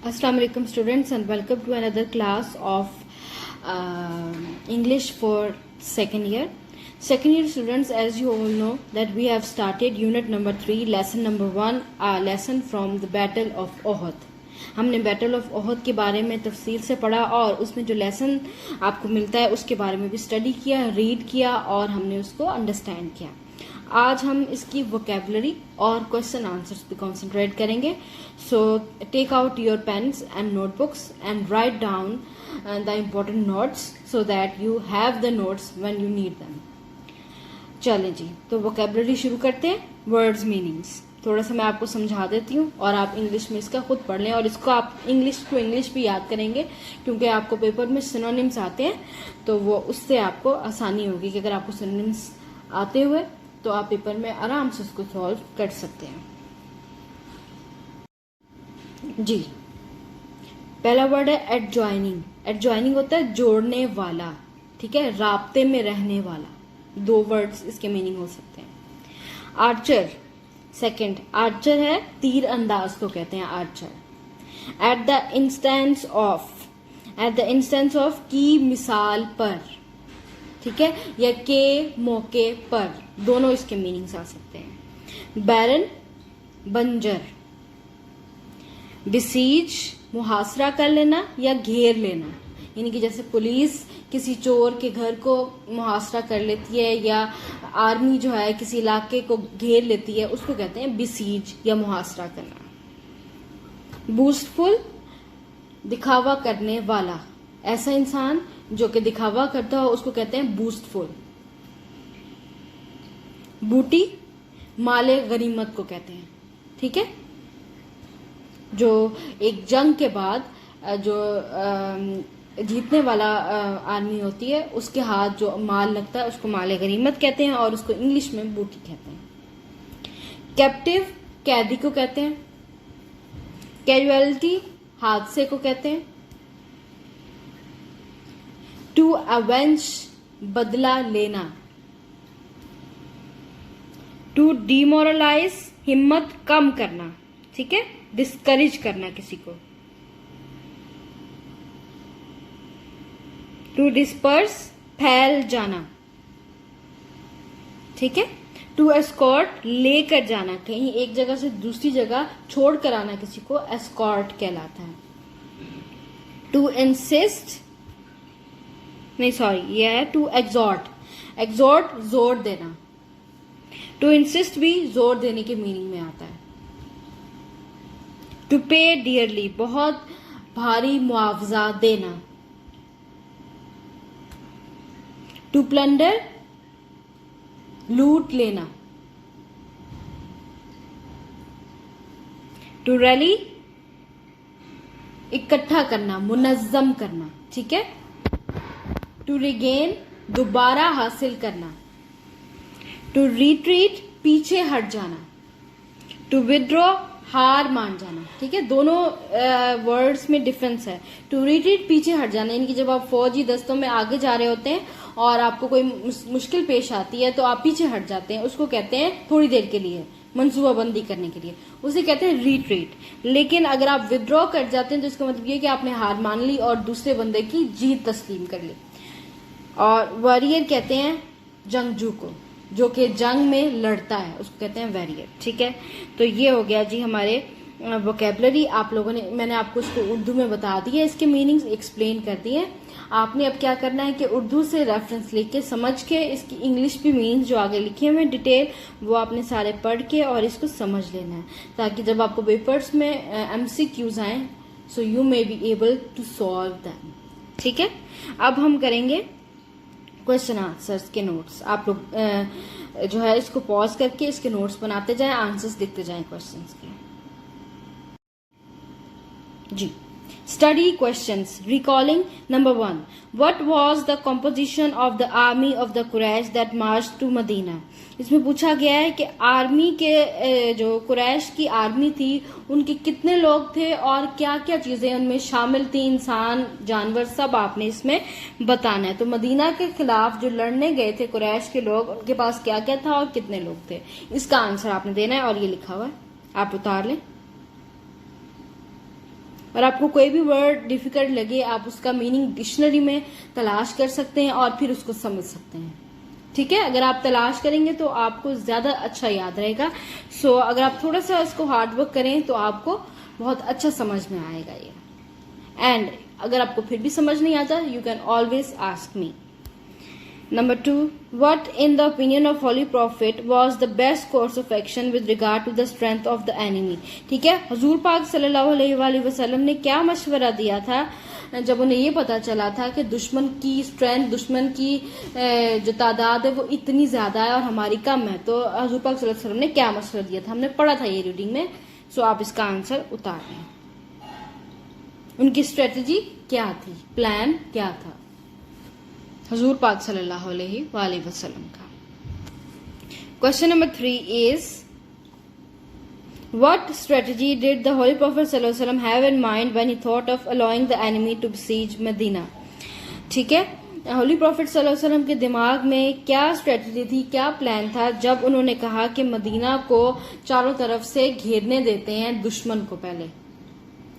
Assalamu alaikum students and welcome to another class of English for second year. Second year students, as you all know that we have started unit number 3, lesson number 1, lesson from the Battle of Uhud. हमने battle of Uhud के बारे में तफसील से पढ़ा और उसमें जो लेसन आपको मिलता है उसके बारे में भी स्टडी किया, रीड किया और हमने उसको अंडरस्टैंड किया. आज हम इसकी वोकेबलरी और क्वेश्चन आंसर्स पे कंसंट्रेट करेंगे. So take out your pens and notebooks and write down the important notes so that you have the notes when you need them. चलें जी, तो वोकेबलरी शुरू करते हैं. वर्ड्स मीनिंग्स थोड़ा सा मैं आपको समझा देती हूँ और आप इंग्लिश में इसका खुद पढ़ लें और इसको आप इंग्लिश टू इंग्लिश भी याद करेंगे क्योंकि आपको पेपर में सिनोनिम्स आते हैं तो वो उससे आपको आसानी होगी कि अगर आपको सिनोनिम्स आते हुए तो आप पेपर में आराम से उसको सॉल्व कर सकते हैं. जी, पहला वर्ड है एडजॉइनिंग. एडजॉइनिंग होता है जोड़ने वाला, ठीक है, राब्ते में रहने वाला. दो वर्ड्स इसके मीनिंग हो सकते हैं. आर्चर सेकंड, आर्चर है तीर अंदाज को कहते हैं Archer. At the instance of, at the instance of की मिसाल पर, ठीक है, या के मौके पर, दोनों इसके मीनिंग्स आ सकते हैं. बैरन बंजर. बिसीज मुहासरा कर लेना या घेर लेना, यानी कि जैसे पुलिस किसी चोर के घर को मुहासरा कर लेती है या आर्मी जो है किसी इलाके को घेर लेती है, उसको कहते हैं बिसीज या मुहासरा करना. बूस्टफुल दिखावा करने वाला, ऐसा इंसान जो कि दिखावा करता हो उसको कहते हैं बूस्टफुल. बूटी माले गनीमत को कहते हैं, ठीक है, जो एक जंग के बाद जो जीतने वाला आर्मी होती है उसके हाथ जो माल लगता है उसको माले गनीमत कहते हैं और उसको इंग्लिश में बूटी कहते हैं. कैप्टिव कैदी को कहते हैं. कैजुअलिटी हादसे को कहते हैं. टू अवेंज बदला लेना. टू डिमोरलाइज हिम्मत कम करना, ठीक है, डिस्करेज करना किसी को. टू डिस्पर्स फैल जाना, ठीक है. टू एस्कॉर्ट लेकर जाना, कहीं एक जगह से दूसरी जगह छोड़ कर आना किसी को एस्कॉर्ट कहलाता है. टू इंसिस्ट, नहीं सॉरी, यह है टू एग्जॉर्ट. एग्जॉर्ट जोर देना. टू इंसिस्ट भी जोर देने के मीनिंग में आता है. टू पे डियरली बहुत भारी मुआवजा देना. टू प्लंडर लूट लेना. टू रैली इकट्ठा करना, मुनज्जम करना, ठीक है. टू रिगेन दोबारा हासिल करना. टू रिट्रीट पीछे हट जाना. टू विदड्रॉ हार मान जाना, ठीक है. दोनों वर्ड्स में डिफरेंस है. टू रिट्रीट पीछे हट जाना, यानी कि जब आप फौजी दस्तों में आगे जा रहे होते हैं और आपको कोई मुश्किल पेश आती है तो आप पीछे हट जाते हैं, उसको कहते हैं थोड़ी देर के लिए मंसूबाबंदी करने के लिए, उसे कहते हैं रिट्रीट. लेकिन अगर आप विदड्रॉ कर जाते हैं तो इसका मतलब ये कि आपने हार मान ली और दूसरे बंदे की जीत तस्लीम कर ली. और वॉरियर कहते हैं जंगजू को, जो कि जंग में लड़ता है, उसको कहते हैं वॉरियर, ठीक है. तो ये हो गया जी हमारे वोकेबलरी. आप लोगों ने, मैंने आपको इसको उर्दू में बता दिया, इसके मीनिंग्स एक्सप्लेन कर दिए. आपने अब क्या करना है कि उर्दू से रेफरेंस लेके समझ के इसकी इंग्लिश भी मीनिंग्स जो आगे लिखे हुए हैं डिटेल वो आपने सारे पढ़ के और इसको समझ लेना है ताकि जब आपको पेपर्स में एमसीक्यूज आए so you may be able to solve them, ठीक है. अब हम करेंगे क्वेश्चन आंसर्स के नोट्स. आप लोग जो है इसको पॉज करके इसके नोट्स बनाते जाएं, आंसर्स लिखते जाएं क्वेश्चंस के. जी, study questions. Recalling number 1. What was the composition of the army of the Quraysh that marched to Medina? इसमें पूछा गया है कि आर्मी के जो कुरैश की आर्मी थी उनके कितने लोग थे और क्या क्या चीजें उनमें शामिल थी, इंसान जानवर सब आपने इसमें बताना है. तो मदीना के खिलाफ जो लड़ने गए थे कुरैश के लोग, उनके पास क्या क्या था और कितने लोग थे, इसका आंसर आपने देना है और ये लिखा हुआ है, आप उतार लें. और आपको कोई भी वर्ड डिफिकल्ट लगे आप उसका मीनिंग डिक्शनरी में तलाश कर सकते हैं और फिर उसको समझ सकते हैं। ठीक है, अगर आप तलाश करेंगे तो आपको ज्यादा अच्छा याद रहेगा। सो अगर आप थोड़ा सा इसको हार्ड वर्क करें तो आपको बहुत अच्छा समझ में आएगा ये। एंड अगर आपको फिर भी समझ नहीं आता, you can always ask me. Number 2, what in the opinion of Holy Prophet was the best course of action with regard to the strength of the enemy? ठीक है, हुजूर पाक सल्लल्लाहु अलैहि वसल्लम ने क्या मशवरा दिया था जब उन्हें ये पता चला था कि दुश्मन की स्ट्रेंथ, दुश्मन की जो तादाद है वो इतनी ज्यादा है और हमारी कम है। तो हुजूर पाक सल्लल्लाहु अलैहि वसल्लम ने क्या मशवरा दिया था, हमने पढ़ा था ये रीडिंग में। सो आप इसका आंसर उतार लें। उनकी स्ट्रेटजी क्या थी, प्लान क्या था हुजूर पाक सल्लल्लाहु अलैहि वसल्लम का। Question number 3 is what strategy did the holy prophet सल्लल्लाहु अलैहि वसल्लम have in mind when he thought of allowing the enemy to besiege Medina? ठीक है, होली प्रॉफेट सल्लल्लाहु अलैहि वसल्लम के दिमाग में क्या स्ट्रेटजी थी, क्या प्लान था जब उन्होंने कहा कि मदीना को चारों तरफ से घेरने देते हैं दुश्मन को। पहले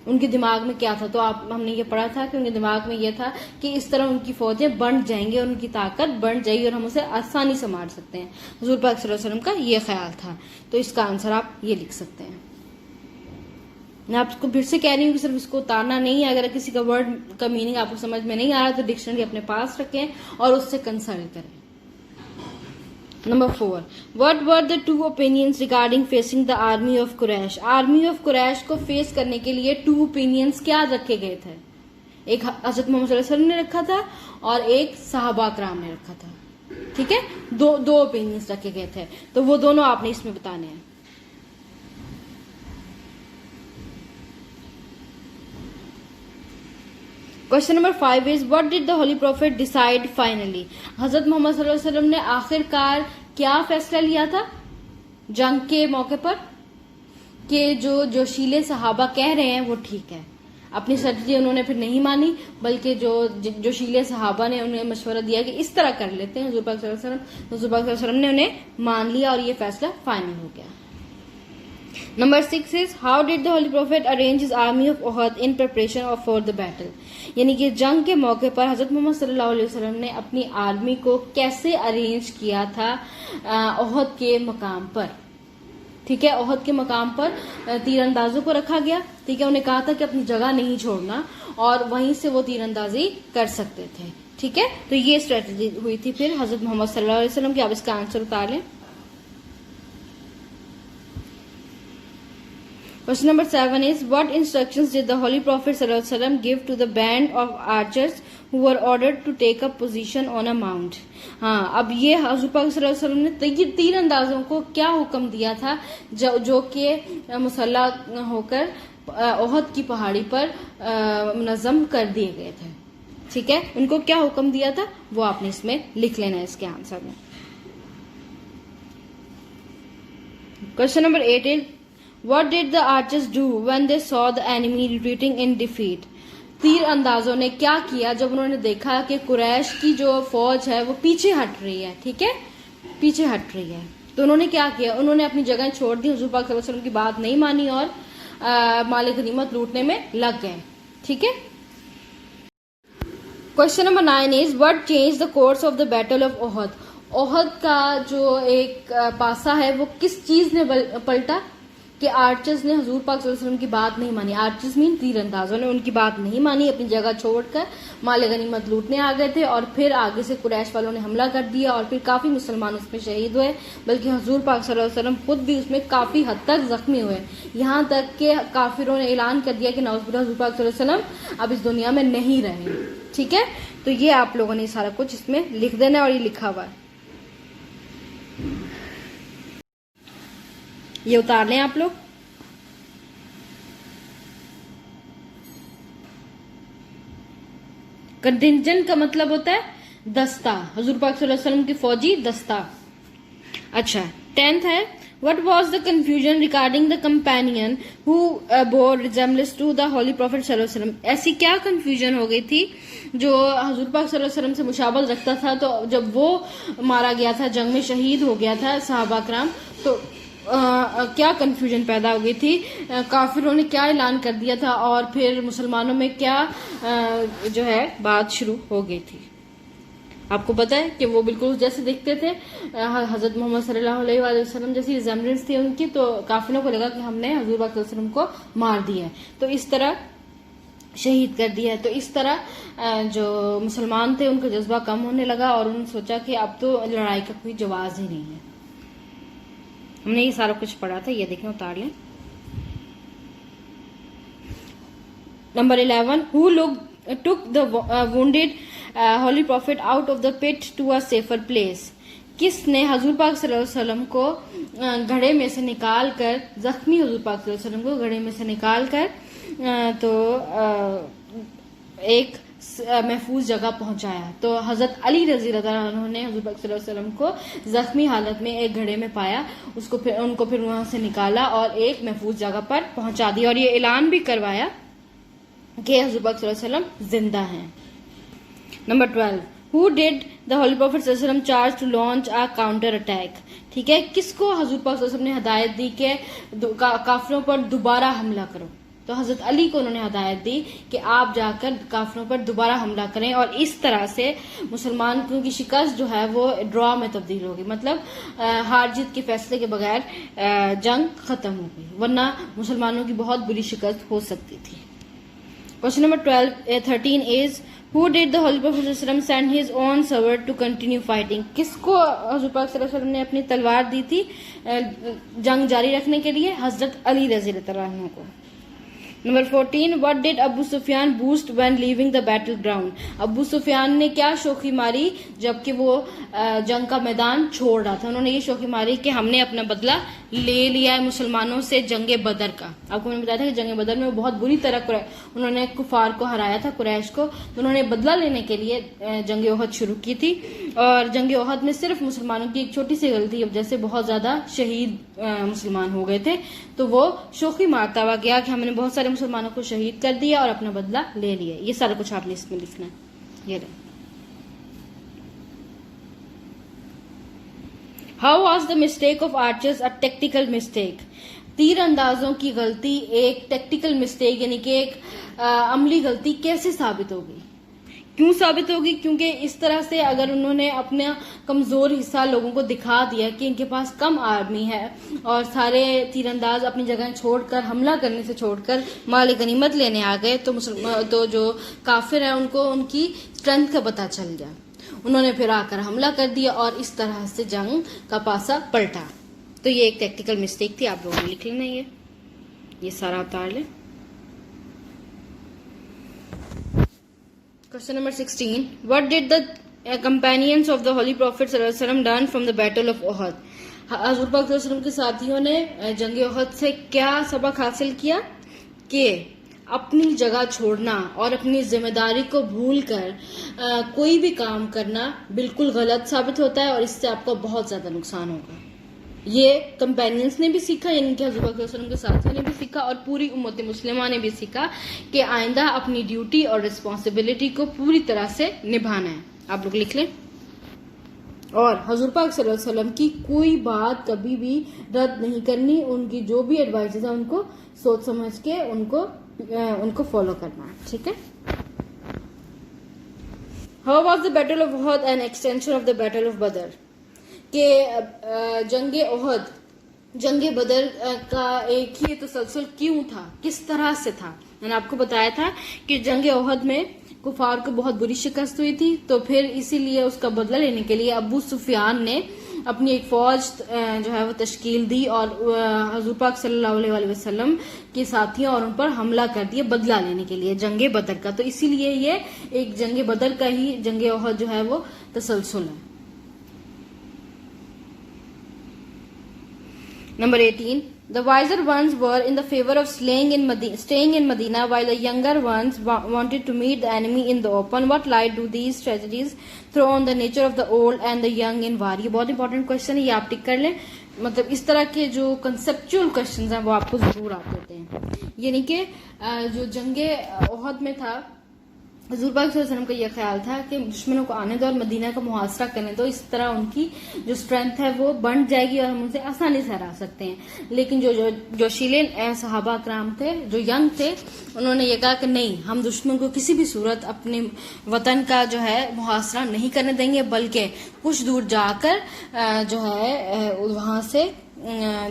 उनके दिमाग में क्या था, तो हमने ये पढ़ा था कि उनके दिमाग में ये था कि इस तरह उनकी फौजें बढ़ जाएंगी और उनकी ताकत बढ़ जाएगी और हम उसे आसानी से मार सकते हैं। हुजूर पाक सल्लल्लाहु अलैहि वसल्लम का ये ख्याल था। तो इसका आंसर आप ये लिख सकते हैं। मैं आपको फिर से कह रही हूँ कि सिर्फ इसको उतारना नहीं है। अगर किसी का वर्ड का मीनिंग आपको समझ में नहीं आ रहा तो डिक्शनरी अपने पास रखें और उससे कंसल्ट करें। Number 4, what were the two opinions regarding facing the army of Quraysh? Army of Quraysh को फेस करने के लिए 2 ओपिनियंस क्या रखे गए थे? एक हजरत मोहम्मद सल्लल्लाहु अलैहि वसल्लम ने रखा था और एक सहाबा कराम ने रखा था। ठीक है, दो ओपिनियंस रखे गए थे, तो वो दोनों आपने इसमें बताने हैं। Question number 5 is what did the holy profit decide finally? हजरत मोहम्मद सल्लल्लाहु अलैहि वसल्लम ने आखिरकार क्या फैसला लिया था जंग के मौके पर कि जो जोशीले सहाबा कह रहे हैं वो ठीक है। अपनी स्ट्रेटजी उन्होंने फिर नहीं मानी, बल्कि जो जोशीले सहाबा ने उन्हें मशवरा दिया कि इस तरह कर लेते हैं हुजूर पाक सल्लल्लाहु अलैहि वसल्लम ने उन्हें मान लिया और ये फैसला फाइनल हो गया। Number 6 is how did the holy profit arrange his army of Uhud in preparation for the battle? यानी कि जंग के मौके पर हजरत मोहम्मद सल्लल्लाहु अलैहि वसल्लम ने अपनी आर्मी को कैसे अरेंज किया था ओहद के मकाम पर। ठीक है, ओहद के मकाम पर तीरंदाजों को रखा गया। ठीक है, उन्हें कहा था कि अपनी जगह नहीं छोड़ना और वहीं से वो तीरंदाजी कर सकते थे। ठीक है, तो ये स्ट्रेटजी हुई थी फिर हजरत मोहम्मद सल्लल्लाहु अलैहि वसल्लम की। आप इसका आंसर उतार लें। Question number 7 is what instructions did the Holy Prophet sallallahu alaihi wasallam give to the band of archers who were ordered to take up position on a mount? हाँ, अब ये हजूर पाक सल्लल्लाहु अलैहि वसल्लम ने तीर अंदाजों को क्या हुक्म दिया था जो कि मुसल्लह होकर ओहद की पहाड़ी पर मुनज़्ज़म कर दिए गए थे। ठीक है, उनको क्या हुक्म दिया था वो आपने इसमें लिख लेना है इसके आंसर में। Question number 8 is What did the archers do when they saw the enemy retreating in defeat? तीर अंदाजों ने क्या किया जब उन्होंने देखा कि कुरैश की जो फौज है वो पीछे हट रही है। ठीक है, पीछे हट रही है, तो उन्होंने क्या किया? उन्होंने अपनी जगह छोड़ दी, हुजूर पाक सल्लल्लाहु अलैहि वसल्लम की बात नहीं मानी और माल गनीमत लूटने में लग गए। ठीक है, question number 9 is what change the course of the battle of Uhud? Uhud का जो एक पासा है वो किस चीज ने पलटा कि आर्चर्स ने हुजूर पाक सल्लल्लाहु अलैहि वसल्लम की बात नहीं मानी। आर्चर्स मीन तीरंदाजों ने उनकी बात नहीं मानी, अपनी जगह छोड़कर माल गनीमत लूटने आ गए थे और फिर आगे से कुरैश वालों ने हमला कर दिया और फिर काफी मुसलमान उसमें शहीद हुए, बल्कि हुजूर पाक सल्लल्लाहु अलैहि वसल्लम खुद भी उसमें काफी हद तक जख्मी हुए। यहाँ तक कि काफिरों ने ऐलान कर दिया कि नौज़ुबिल्लाह हुजूर पाक सल्लल्लाहु अलैहि वसल्लम अब इस दुनिया में नहीं रहे। ठीक है, तो ये आप लोगों ने सारा कुछ इसमें लिख देना है और ये लिखा हुआ है, ये उतार लें आप लोग। कंटिंजेंट का मतलब होता है दस्ता, हुजूर पाक सल्लल्लाहु अलैहि वसल्लम की फौजी दस्ता। अच्छा, 10th है what was the confusion regarding the companion who bore resemblance to the holy prophet सल्लल्लाहु अलैहि वसल्लम? ऐसी क्या कंफ्यूजन हो गई थी जो हुजूर पाक सल्लल्लाहु अलैहि वसल्लम से मुशाबहत रखता था, तो जब वो मारा गया था, जंग में शहीद हो गया था सहाबा कराम, तो क्या कंफ्यूजन पैदा हो गई थी, काफिरों ने क्या ऐलान कर दिया था और फिर मुसलमानों में क्या जो है बात शुरू हो गई थी। आपको पता है कि वो बिल्कुल जैसे दिखते थे, हजरत मोहम्मद सल्लल्लाहु अलैहि वसल्लम जैसी रिजेम्बलेंस थी उनकी, तो काफिरों को लगा कि हमने हजूर पाक सल्लल्लाहु अलैहि वसल्लम को मार दिया है, तो इस तरह शहीद कर दिया है। तो इस तरह जो मुसलमान थे उनका जज्बा कम होने लगा और उन्होंने सोचा कि अब तो लड़ाई का कोई जवाब ही नहीं है। हमने ये सारा कुछ पढ़ा था, ये देखें, उतार लें। Number 11, who took the wounded holy prophet out of the pit to a safer place। किसने हजूर पाक सल्लल्लाहु अलैहि वसल्लम को घड़े में से निकाल कर, जख्मी हजूर पाक सल्लल्लाहु अलैहि वसल्लम को घड़े में से निकाल कर तो एक महफूज जगह पहुंचाया। तो हजरत अली रजी अल्लाह अन्हु ने हजूर पाक सल्लल्लाहु अलैहि वसल्लम को जख्मी हालत में एक घड़े में पाया, उनको फिर वहां से निकाला और एक महफूज जगह पर पहुंचा दिया और ये ऐलान भी करवाया कि हजूर पाक सल्लल्लाहु अलैहि वसल्लम जिंदा हैं। Number 12, who did the holy prophet सल्लल्लाहु अलैहि वसल्लम charge to launch a counter attack. ठीक है, किसको हजूर पाक सल्लल्लाहु अलैहि वसल्लम ने हिदायत दी कि काफिरों पर दोबारा हमला करो। तो हजरत अली को उन्होंने हिदायत दी कि आप जाकर काफिरों पर दोबारा हमला करें और इस तरह से मुसलमानों की शिकस्त जो है वो ड्रॉ में तब्दील होगी, मतलब हार जीत के फैसले के बगैर जंग खत्म हो गई, वरना मुसलमानों की बहुत बुरी शिकस्त हो सकती थी। Question number 13 is who did the holy prophet सल्लल्लाहु अलैहि वसल्लम send his own servant to continue fighting. किसको हजूर पाक सल्लल्लाहु अलैहि वसल्लम ने अपनी तलवार दी थी जंग जारी रखने के लिए? हजरत अली रज़ी अल्लाह अन्हु को। Number 14, what did Abu Sufyan boost when leaving the battle ground. Abu Sufyan ने क्या शोखी मारी जबकि वो जंग का मैदान छोड़ रहा था? उन्होंने ये शोखी मारी कि हमने अपना बदला ले लिया है मुसलमानों से जंगे बदर का। आपको मैंने बताया था कि जंगे बदर में वो बहुत बुरी तरह उन्होंने कुफार को हराया था, कुरैश को, तो उन्होंने बदला लेने के लिए जंगे ओहद शुरू की थी और जंगे ओहद में सिर्फ मुसलमानों की एक छोटी सी गलती की वजह से बहुत ज्यादा शहीद मुसलमान हो गए थे, तो वो शोखी मारता हुआ गया कि हमने बहुत सारे मुसलमानों को शहीद कर दिया और अपना बदला ले लिया। ये सारा कुछ आपने इसमें लिखना है। ये रहे। How was the mistake of archers a tactical mistake. तीर अंदाजों की गलती एक टेक्टिकल मिस्टेक यानी कि एक अमली गलती कैसे साबित होगी? क्यों साबित होगी? क्योंकि इस तरह से अगर उन्होंने अपना कमजोर हिस्सा लोगों को दिखा दिया कि इनके पास कम आर्मी है और सारे तीरंदाज अपनी जगह छोड़कर, हमला करने से छोड़कर माल गनीमत लेने आ गए, तो जो काफिर है उनको उनकी स्ट्रेंथ का पता चल गया। उन्होंने फिर आकर हमला कर दिया और इस तरह से जंग का पासा पलटा। तो ये एक टेक्टिकल मिस्टेक थी, आप लोगों ने लिख लेना। ये सारा उतार लें। Question number 16. What did the companions of the Holy Prophet sallallahu alaihi wasallam done from the Battle of Uhud? हजूर पाक सल्लल्लाहु अलैहि वसल्लम के साथियों ने जंग उहद से क्या सबक हासिल किया कि अपनी जगह छोड़ना और अपनी जिम्मेदारी को भूलकर कोई भी काम करना बिल्कुल गलत साबित होता है और इससे आपको बहुत ज्यादा नुकसान होगा। ये कंपेनियंस ने भी सीखा, यानी कि हजूर पाक सल्लल्लाहु अलैहि वसल्लम के साथियों ने भी सीखा और पूरी उम्मत मुस्लिमा ने भी सीखा कि आइंदा अपनी ड्यूटी और रिस्पॉन्सिबिलिटी को पूरी तरह से निभाना है। आप लोग लिख लें। और हजूर पाक सल्लल्लाहु अलैहि वसल्लम की कोई बात कभी भी रद्द नहीं करनी, उनकी जो भी एडवाइस है उनको सोच समझ के उनको फॉलो करना है। ठीक है। How was the battle of Uhud an extension of the battle of Badr. के जंगे बदर का एक ही तसलसल क्यों था, किस तरह से था? मैंने आपको बताया था कि जंगे उहद में कुफार को बहुत बुरी शिकस्त हुई थी, तो फिर इसीलिए उसका बदला लेने के लिए अबू सुफियान ने अपनी एक फौज जो है वो तश्कील दी और हजूर पाक सल्लल्लाहु अलैहि वसल्लम के साथियों और उन पर हमला कर दिया बदला लेने के लिए जंगे बदर का। तो इसीलिए ये एक जंगे बदर का ही जंगे उहद जो है वो तसलसल है। Number 18. The wiser ones were in the favor of staying in Medina, while the younger ones wanted to meet the enemy in the open. What light do these tragedies throw on the nature of the old and the young in war? ये बहुत important question है, ये आप टिक कर लें। मतलब इस तरह के जो कंसेप्चुअल क्वेश्चंस हैं वो आपको जरूर आते होते हैं। यानी कि जो जंगे उहद में था, हुजूर पाक सल्लल्लाहु अलैहि वसल्लम का यह ख्याल था कि दुश्मनों को आने दो और मदीना का मुहासरा करने दो, इस तरह उनकी जो स्ट्रेंथ है वो बढ़ जाएगी और हम उनसे आसानी से हरा सकते हैं। लेकिन जो जोशीले सहाबा कराम थे, जो यंग थे, उन्होंने ये कहा कि नहीं, हम दुश्मन को किसी भी सूरत अपने वतन का जो है मुहासरा नहीं करने देंगे, बल्कि कुछ दूर जाकर जो है वहां से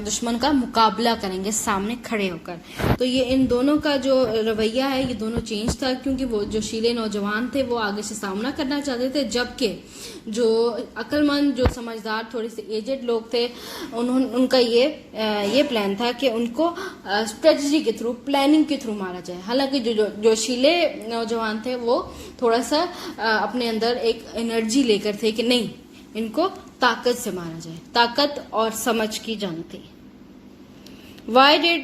दुश्मन का मुकाबला करेंगे सामने खड़े होकर। तो ये इन दोनों का जो रवैया है ये दोनों चेंज था, क्योंकि वो जो शीले नौजवान थे वो आगे से सामना करना चाहते थे, जबकि जो अक्लमंद, जो समझदार, थोड़े से एजेड लोग थे, उनका ये प्लान था कि उनको स्ट्रेटजी के थ्रू, प्लानिंग के थ्रू मारा जाए। हालांकि जो शीले नौजवान थे वो थोड़ा सा अपने अंदर एक एनर्जी लेकर थे कि नहीं, इनको ताकत से मारा जाए, ताकत और समझ की जंग थी। Why did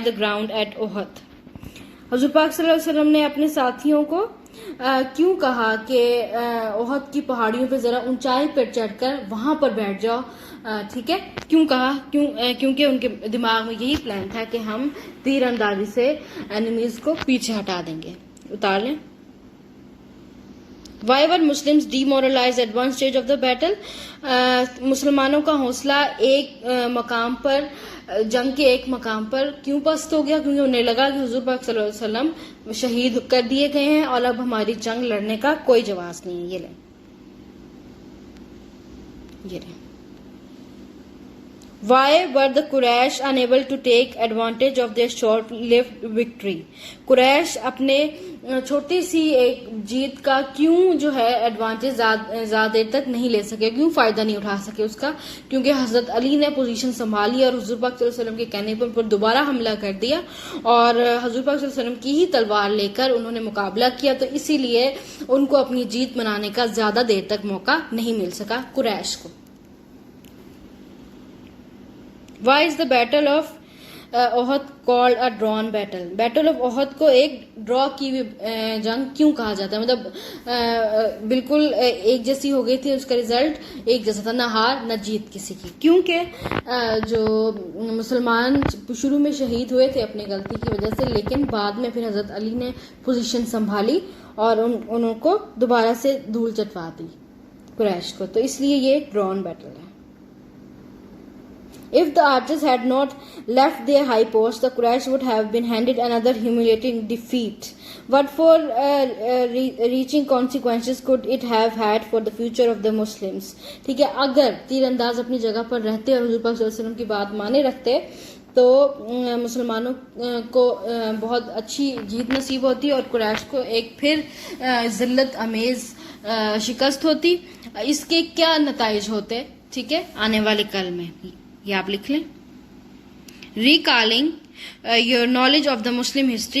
the ground at Uhud? हुजूर पाक सल्लल्लाहु अलैहि वसल्लम ने अपने साथियों को क्यों कहा कि ओहद की पहाड़ियों पर जरा ऊंचाई पर चढ़कर वहां पर बैठ जाओ, ठीक है? क्यों कहा? क्योंकि उनके दिमाग में यही प्लान था कि हम तीर अंदाजी से एनिमीज को पीछे हटा देंगे। उतार लें। Why were Muslims demoralized at one stage of the battle? मुसलमानों का हौसला एक मकाम पर, जंग के एक मकाम पर क्यों पस्त हो गया? क्योंकि उन्हें लगा कि हुजूर पाक सल्लल्लाहु अलैहि वसल्लम शहीद कर दिए गए हैं और अब हमारी जंग लड़ने का कोई जवाब नहीं है। ये ले। Why were the Quraysh unable to take advantage of their short-lived victory? Quraish अपने छोटी सी एक जीत का क्यों जो है एडवांटेज ज्यादा देर तक नहीं ले सके, क्यों फायदा नहीं उठा सके उसका? क्योंकि हजरत अली ने पोजीशन संभाली और हुजूर पाक सल्लल्लाहु अलैहि वसल्लम के कहने पर दोबारा हमला कर दिया और हुजूर पाक सल्लल्लाहु अलैहि वसल्लम की ही तलवार लेकर उन्होंने मुकाबला किया, तो इसीलिए उनको अपनी जीत मनाने का ज्यादा देर तक मौका नहीं मिल सका कुरैश को। Why is the battle of Uhud called a drawn battle? Battle of Uhud को एक ड्रॉ की हुई जंग क्यों कहा जाता है? मतलब बिल्कुल एक जैसी हो गई थी, उसका रिजल्ट एक जैसा था, ना हार ना जीत किसी की। क्योंकि जो मुसलमान शुरू में शहीद हुए थे अपनी गलती की वजह से, लेकिन बाद में फिर हजरत अली ने पोजीशन संभाली और उनको दोबारा से धूल चटवा दी कुरैश को, तो इसलिए ये एक ड्रॉन बैटल है। If the archers had not left their high post, the Quraysh would have been handed another humiliating defeat. What for reaching consequences could it have had for the future of the Muslims? ठीक है, अगर तीरंदाज अपनी जगह पर रहते और हुजूर पाक सल्लल्लाहु अलैहि वसल्लम की बात माने रखते तो मुसलमानों को बहुत अच्छी जीत नसीब होती और कुरैश को एक फिर जिल्लत अमेज शिकस्त होती। इसके क्या नताइज होते, ठीक है, आने वाले कल में? ये आप लिख लें। Recalling your knowledge of the Muslim history,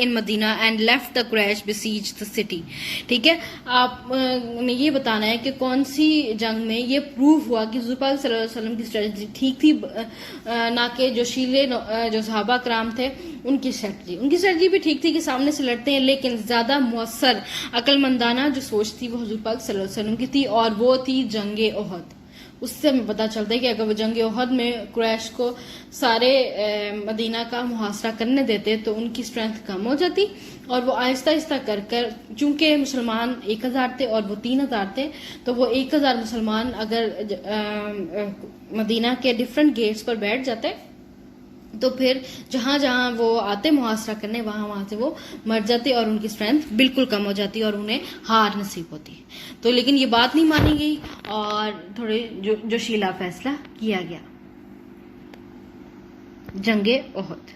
in Medina and left the Quraysh besiege the city? ठीक है, आप ने ये बताना है कि कौन सी जंग में ये प्रूव हुआ कि हुजूर पाक सल्लल्लाहु अलैहि वसल्लम की स्ट्रेटजी ठीक थी, ना कि जो शीले जो सहाबा कराम थे उनकी स्ट्रेटजी भी ठीक थी कि सामने से लड़ते हैं, लेकिन ज्यादा मुअस्सर अकलमंदाना जो सोच थी वो हुजूर पाक सल्लल्लाहु अलैहि वसल्लम की थी और वो थी जंगे ओहद। उससे हमें पता चलता है कि अगर वो जंग ओहद में कुरैश को सारे मदीना का मुहासरा करने देते तो उनकी स्ट्रेंथ कम हो जाती और वो आहिस्ता आहिस्ता कर चूंकि मुसलमान 1000 थे और वो 3000 थे, तो वो 1000 मुसलमान अगर मदीना के डिफरेंट गेट्स पर बैठ जाते तो फिर जहां जहां वो आते मुहासरा करने वहां से वो मर जाते और उनकी स्ट्रेंथ बिल्कुल कम हो जाती और उन्हें हार नसीब होती। तो लेकिन ये बात नहीं मानी गई और थोड़े जोशीला फैसला किया गया, जंगे ओहद।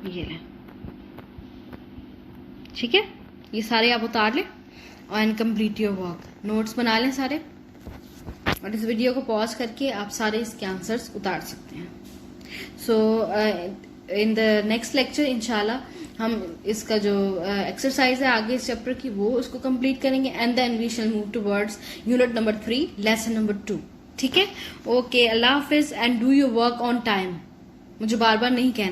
ये ले, ठीक है, ये सारे आप उतार लें and complete your work. Notes बना लें सारे और इस वीडियो को पॉज करके आप सारे इसके आंसर्स उतार सकते हैं। सो इन द नेक्स्ट लेक्चर इंशाल्लाह हम इसका जो एक्सरसाइज है आगे इस चैप्टर की वो उसको कंप्लीट करेंगे and then we shall move towards unit number 3 lesson number 2। ठीक है, ओके, अल्लाह हाफिज and do your work on time. मुझे बार बार नहीं कहना।